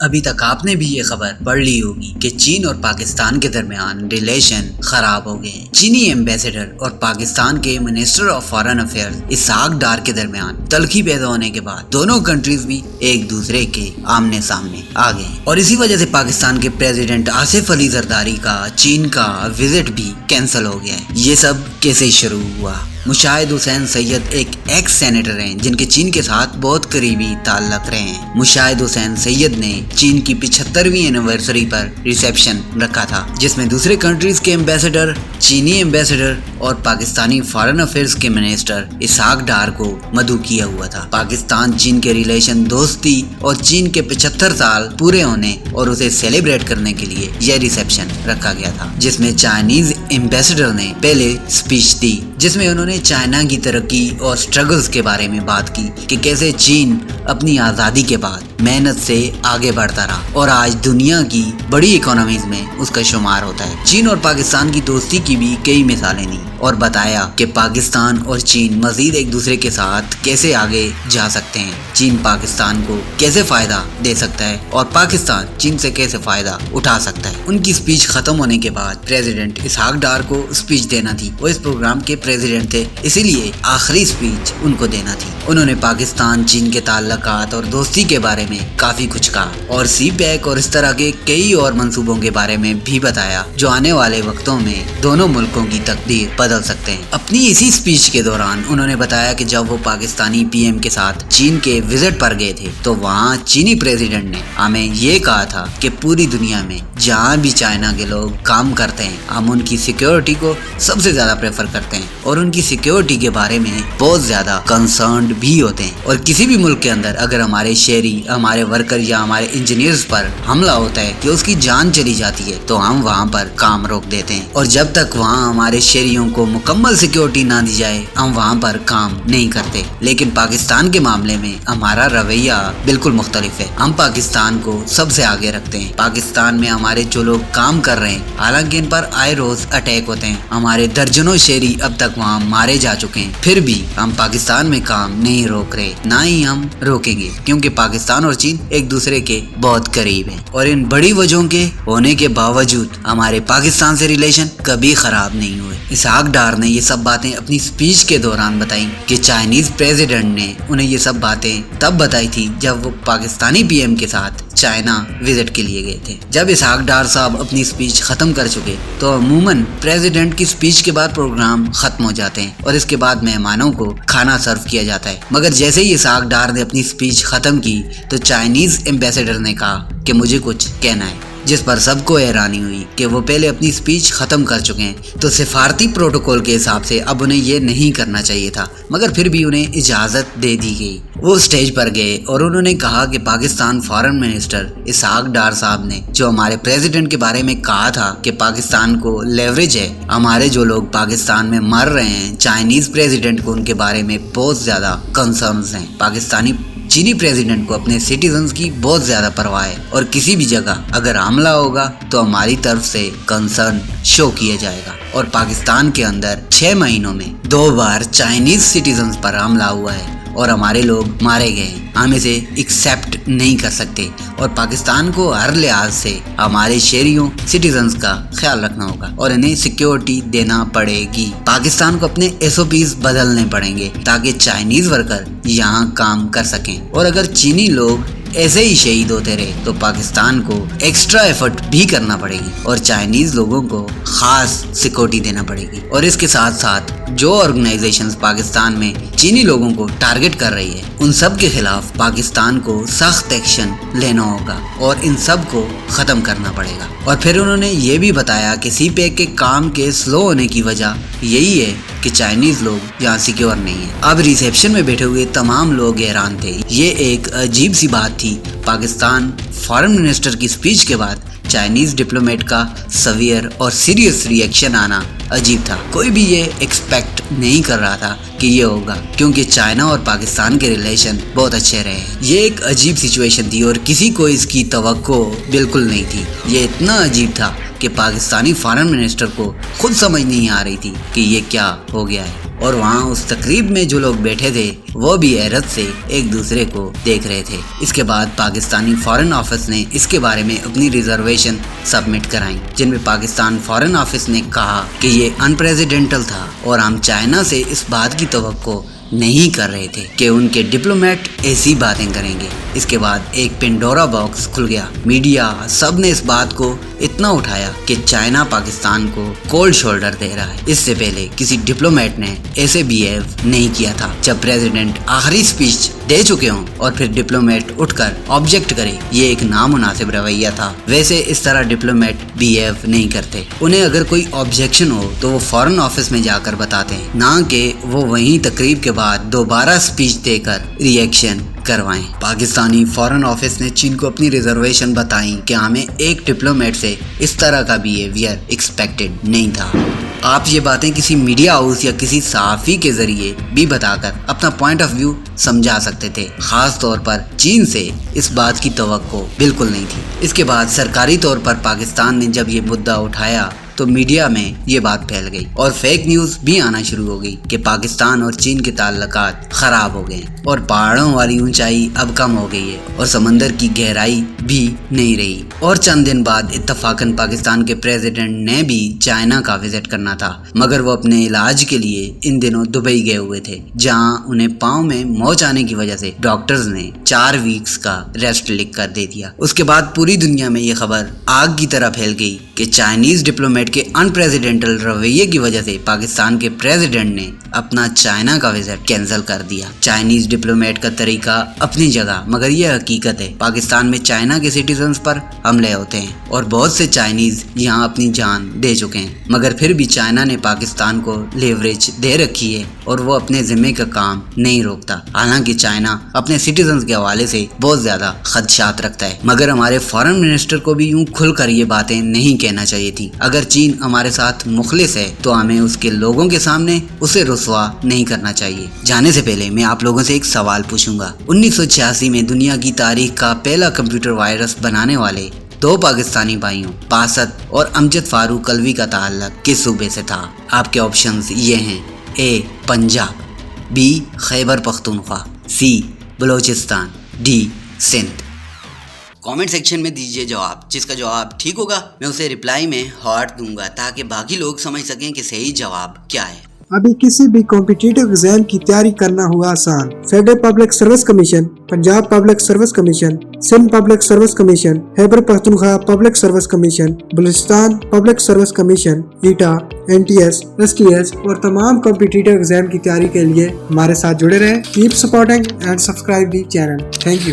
ابھی تک آپ نے بھی یہ خبر پڑھ لی ہوگی کہ چین اور پاکستان کے درمیان ریلیشن خراب ہو گئے ہیں۔ چینی ایمبیسڈر اور پاکستان کے minister of foreign affairs Ishaq Dar کے درمیان تلخی پیدا ہونے کے بعد دونوں کنٹریز بھی ایک دوسرے کے آمنے سامنے آ گئے اور اسی وجہ سے پاکستان کے پریزیڈنٹ آصف علی زرداری کا چین کا وزٹ بھی کینسل ہو گیا ہے۔ یہ سب کیسے شروع ہوا؟ مشاہد حسین سید ایک ایکس سینیٹر ہیں جن کے چین کے ساتھ بہت قریبی تعلق رہے ہیں۔ مشاہد حسین سید نے چین کی 75ویں اینیورسری پر ریسیپشن رکھا تھا جس میں دوسرے کنٹریز کے ایمبیسڈر، چینی ایمبیسڈر اور پاکستانی فارن افیئرز کے منسٹر اسحاق ڈار کو مدعو کیا ہوا تھا۔ پاکستان چین کے ریلیشن دوستی اور چین کے 75 سال پورے ہونے اور اسے سیلیبریٹ کرنے کے لیے یہ ریسیپشن رکھا گیا تھا جس میں چائنیز ایمبیسڈر نے پہلے اسپیچ دی جس میں انہوں نے چائنا کی ترقی اور سٹرگلز کے بارے میں بات کی کہ کیسے چین اپنی آزادی کے بعد محنت سے آگے بڑھتا رہا اور آج دنیا کی بڑی اکانومیز میں اس کا شمار ہوتا ہے۔ چین اور پاکستان کی دوستی کی بھی کئی مثالیں دی اور بتایا کہ پاکستان اور چین مزید ایک دوسرے کے ساتھ کیسے آگے جا سکتے ہیں، چین پاکستان کو کیسے فائدہ دے سکتا ہے اور پاکستان چین سے کیسے فائدہ اٹھا سکتا ہے۔ ان کی اسپیچ ختم ہونے کے بعد پریزیڈنٹ اسحاق ڈار کو اسپیچ دینا تھی، وہ اس پروگرام کے پریزیڈنٹ تھے اسی لیے آخری اسپیچ ان کو دینا تھی۔ انہوں نے پاکستان چین کے تعلقات اور دوستی کے بارے میں کافی کچھ کہا اور سی پیک اور اس طرح کے کئی اور منصوبوں کے بارے میں بھی بتایا جو آنے والے وقتوں میں دونوں ملکوں کی تقدیر بدل سکتے ہیں۔ اپنی اسی اسپیچ کے دوران انہوں نے بتایا کہ جب وہ پاکستانی پی ایم کے ساتھ چین کے وزٹ پر گئے تھے تو وہاں چینی پریزیڈنٹ نے ہمیں یہ کہا تھا کہ پوری دنیا میں جہاں بھی چائنا کے لوگ کام کرتے ہیں ہم ان کی سیکیورٹی کو سب سے زیادہ پریفر کرتے ہیں اور ان کی سیکیورٹی کے بارے میں بہت زیادہ کنسرنڈ بھی ہوتے ہیں، اور کسی بھی ملک کے اندر اگر ہمارے شہری، ہمارے ورکر یا ہمارے انجینئرز پر حملہ ہوتا ہے یا اس کی جان چلی جاتی ہے تو ہم وہاں پر کام روک دیتے ہیں، اور جب تک وہاں ہمارے شہریوں کو مکمل سیکیورٹی نہ دی جائے ہم وہاں پر کام نہیں کرتے۔ لیکن پاکستان کے معاملے میں ہمارا رویہ بالکل مختلف ہے، ہم پاکستان کو سب سے آگے رکھتے ہیں۔ پاکستان میں ہمارے جو لوگ کام کر رہے ہیں حالانکہ ان پر آئے روز اٹیک ہوتے ہیں، ہمارے درجنوں شہری اب تک وہاں مارے جا چکے ہیں، پھر بھی ہم پاکستان میں کام نہیں روک رہے، نہ ہی ہم روکیں گے، کیونکہ پاکستان اور چین ایک دوسرے کے بہت قریب ہیں اور ان بڑی وجہوں کے ہونے کے باوجود ہمارے پاکستان سے ریلیشن کبھی خراب نہیں ہوئے۔ اسحاق ڈار نے یہ سب باتیں اپنی اسپیچ کے دوران بتائیں کہ چائنیز پریزیڈنٹ نے انہیں یہ سب باتیں تب بتائی تھی جب وہ پاکستانی پی ایم کے ساتھ چائنا وزٹ کے لیے گئے تھے۔ جب اسحاق ڈار صاحب اپنی اسپیچ ختم کر چکے تو عموماً پریزیڈنٹ کی اسپیچ کے بعد پروگرام ختم ہو جاتے ہیں اور اس کے بعد مہمانوں کو کھانا سرو کیا جاتا ہے، مگر جیسے ہی اسحاق ڈار نے اپنی اسپیچ ختم کی تو چائنیز ایمبیسڈر نے کہا کہ مجھے کچھ کہنا ہے، جس پر سب کو حیرانی ہوئی کہ وہ پہلے اپنی اسپیچ ختم کر چکے ہیں تو سفارتی پروٹوکول کے حساب سے اب انہیں یہ نہیں کرنا چاہیے تھا، مگر پھر بھی انہیں اجازت دے دی گئی۔ وہ اسٹیج پر گئے اور انہوں نے کہا کہ پاکستان فارن منسٹر اسحاق ڈار صاحب نے جو ہمارے پریزیڈنٹ کے بارے میں کہا تھا کہ پاکستان کو لیوریج ہے، ہمارے جو لوگ پاکستان میں مر رہے ہیں، چائنیز پریزیڈنٹ کو ان کے بارے میں بہت زیادہ کنسرنز ہیں، پاکستانی چینی پریزیڈنٹ کو اپنے سٹیزنز کی بہت زیادہ پرواہ ہے اور کسی بھی جگہ اگر حملہ ہوگا تو ہماری طرف سے کنسرن شو کیا جائے گا، اور پاکستان کے اندر 6 مہینوں میں 2 بار چائنیز سٹیزنز پر حملہ ہوا ہے اور ہمارے لوگ مارے گئے ہیں، ہم اسے ایکسیپٹ نہیں کر سکتے اور پاکستان کو ہر لحاظ سے ہمارے شہریوں سٹیزنز کا خیال رکھنا ہوگا اور انہیں سیکیورٹی دینا پڑے گی۔ پاکستان کو اپنے SOPs بدلنے پڑیں گے تاکہ چائنیز ورکر یہاں کام کر سکیں، اور اگر چینی لوگ ایسے ہی شہید ہوتے رہے تو پاکستان کو ایکسٹرا ایفرٹ بھی کرنا پڑے گی اور چائنیز لوگوں کو خاص سیکورٹی دینا پڑے گی، اور اس کے ساتھ ساتھ جو آرگنائزیشنز پاکستان میں چینی لوگوں کو ٹارگٹ کر رہی ہے ان سب کے خلاف پاکستان کو سخت ایکشن لینا ہوگا اور ان سب کو ختم کرنا پڑے گا۔ اور پھر انہوں نے یہ بھی بتایا کہ سی پیک کے کام کے سلو ہونے کی وجہ یہی ہے کہ چائنیز لوگ یہاں سیکیور نہیں ہیں۔ اب ریسیپشن میں بیٹھے ہوئے تمام لوگ حیران تھے، یہ ایک عجیب سی بات تھی۔ پاکستان فارن منسٹر کی اسپیچ کے بعد چائنیز ڈپلومیٹ کا سویئر اور سیریس ری ایکشن آنا عجیب تھا، کوئی بھی یہ ایکسپیکٹ نہیں کر رہا تھا کہ یہ ہوگا، کیونکہ چائنا اور پاکستان کے ریلیشن بہت اچھے رہے ہیں۔ یہ ایک عجیب سچویشن تھی اور کسی کو اس کی توقع بالکل نہیں تھی، یہ اتنا عجیب تھا کہ پاکستانی فارن منسٹر کو خود سمجھ نہیں آ رہی تھی کہ یہ کیا ہو گیا ہے۔ اور وہاں اس تقریب میں جو لوگ بیٹھے تھے وہ بھی حیرت سے ایک دوسرے کو دیکھ رہے تھے۔ اس کے بعد پاکستانی فارن آفس نے اس کے بارے میں اپنی ریزرویشن سبمٹ کرائیں، جن میں پاکستان فارن آفس نے کہا کہ یہ انپریزیڈنٹل تھا اور ہم چائنا سے اس بات کی توقع نہیں کر رہے تھے کہ ان کے ڈپلومیٹ ایسی باتیں کریں گے۔ اس کے بعد ایک پینڈورا باکس کھل گیا۔ میڈیا سب نے اس بات کو اتنا اٹھایا کہ چائنا پاکستان کو کولڈ شولڈر دے رہا ہے۔ اس سے پہلے کسی ڈپلومیٹ نے ایسے بیہیو نہیں کیا تھا۔ جب پریزیڈنٹ آخری سپیچ دے چکے ہوں اور پھر ڈپلومیٹ اٹھ کر آبجیکٹ کرے، یہ ایک نامناسب رویہ تھا۔ ویسے اس طرح ڈپلومیٹ بیہیو نہیں کرتے۔ انہیں اگر کوئی آبجیکشن ہو تو وہ فارن آفس میں جا کر بتاتے ہیں، نہ کہ وہ وہیں تقریب کے بعد دوبارہ سپیچ دے کر ریئیکشن کروائیں۔ پاکستانی فارن آفس نے چین کو اپنی ریزرویشن بتائیں کہ ہمیں ایک ڈپلومیٹ سے اس طرح کا بیہیویئر ایکسپیکٹڈ نہیں تھا۔ آپ یہ باتیں کسی میڈیا ہاؤس یا کسی صحافی کے ذریعے بھی بتا کر اپنا پوائنٹ آف ویو سمجھا سکتے تھے۔ خاص طور پر چین سے اس بات کی توقع بالکل نہیں تھی۔ اس کے بعد سرکاری طور پر پاکستان نے جب یہ مدعا اٹھایا تو میڈیا میں یہ بات پھیل گئی اور فیک نیوز بھی آنا شروع ہو گئی کہ پاکستان اور چین کے تعلقات خراب ہو گئے اور پہاڑوں والی اونچائی اب کم ہو گئی ہے اور سمندر کی گہرائی بھی نہیں رہی۔ اور چند دن بعد اتفاقاً پاکستان کے پریزیڈنٹ نے بھی چائنا کا وزٹ کرنا تھا، مگر وہ اپنے علاج کے لیے ان دنوں دبئی گئے ہوئے تھے، جہاں انہیں پاؤں میں موچ آنے کی وجہ سے ڈاکٹرز نے 4 ویکس کا ریسٹ لکھ کر دے دیا۔ اس کے بعد پوری دنیا میں یہ خبر آگ کی طرح پھیل گئی کہ چائنیز ڈپلومیٹ کے انپریزیڈنٹل رویے کی وجہ سے پاکستان کے پریزیڈنٹ نے اپنا چائنا کا وزٹ کینسل کر دیا۔ چائنیز ڈپلومیٹ کا طریقہ اپنی جگہ، مگر یہ حقیقت ہے پاکستان میں چائنا کے سٹیزنز پر حملے ہوتے ہیں اور بہت سے چائنیز یہاں اپنی جان دے چکے ہیں، مگر پھر بھی چائنا نے پاکستان کو لیوریج دے رکھی ہے اور وہ اپنے ذمے کا کام نہیں روکتا۔ حالانکہ چائنا اپنے سٹیزنز کے حوالے سے بہت زیادہ خدشات رکھتا ہے، مگر ہمارے فارن منسٹر کو بھی یوں کھل کر یہ باتیں نہیں کہنا چاہیے تھی۔ اگر چین ہمارے ساتھ مخلص ہے تو ہمیں اس کے لوگوں کے سامنے اسے رسوا نہیں کرنا چاہیے۔ جانے سے پہلے میں آپ لوگوں سے ایک سوال پوچھوں گا۔ 1986 میں دنیا کی تاریخ کا پہلا کمپیوٹر وائرس بنانے والے 2 پاکستانی بھائیوں باسط اور امجد فاروق الوی کا تعلق کس صوبے سے تھا؟ آپ کے آپشنز یہ ہیں: A Punjab, B Khyber Pakhtunkhwa, C Balochistan, D Sindh. Comment section میں دیجیے جواب۔ جس کا جواب ٹھیک ہوگا میں اسے رپلائی میں ہارٹ دوں گا تاکہ باقی لوگ سمجھ سکیں کہ صحیح جواب کیا ہے۔ ابھی کسی بھی کمپٹیٹیو ایگزام کی تیاری کرنا ہوا آسان۔ Federal public service commission, Punjab public service commission, Sindh public service commission, Khyber Pakhtunkhwa public service commission, Balochistan public service commission, ETEA, NTS، STS اور تمام کمپٹیٹیو ایگزام کی تیاری کے لیے ہمارے ساتھ جڑے رہیں۔ Keep supporting and subscribe the channel. Thank you.